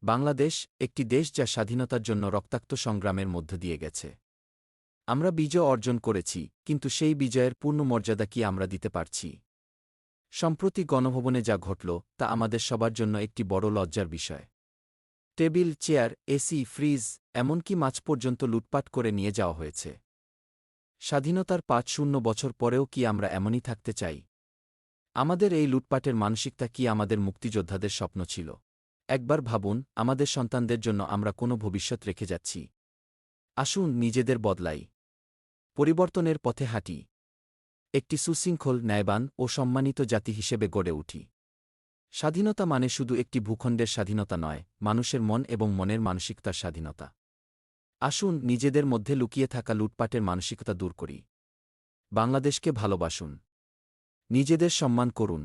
বাংলাদেশ একটি দেশ যা স্বাধীনতার জন্য রক্তাক্ত সংগ্রামের মধ্য দিয়ে গেছে। আমরা বিজয় অর্জন করেছি, কিন্তু সেই বিজয়ের পূর্ণ মর্যাদা কি আমরা দিতে পারছি? সম্প্রতি গণভবনে যা ঘটল তা আমাদের সবার জন্য একটি বড় লজ্জার বিষয়। টেবিল, চেয়ার, এসি, ফ্রিজ, এমনকি মাছ পর্যন্ত লুটপাট করে নিয়ে যাওয়া হয়েছে। স্বাধীনতার ৫-০ বছর পরেও কি আমরা এমনই থাকতে চাই? আমাদের এই লুটপাটের মানসিকতা কি আমাদের মুক্তিযোদ্ধাদের স্বপ্ন ছিল? একবার ভাবুন, আমাদের সন্তানদের জন্য আমরা কোনো ভবিষ্যৎ রেখে যাচ্ছি। আসুন নিজেদের বদলাই, পরিবর্তনের পথে হাঁটি, একটি সুশৃঙ্খল, ন্যায়বান ও সম্মানিত জাতি হিসেবে গড়ে উঠি। স্বাধীনতা মানে শুধু একটি ভূখণ্ডের স্বাধীনতা নয়, মানুষের মন এবং মনের মানসিকতার স্বাধীনতা। আসুন নিজেদের মধ্যে লুকিয়ে থাকা লুটপাটের মানসিকতা দূর করি। বাংলাদেশকে ভালোবাসুন, নিজেদের সম্মান করুন,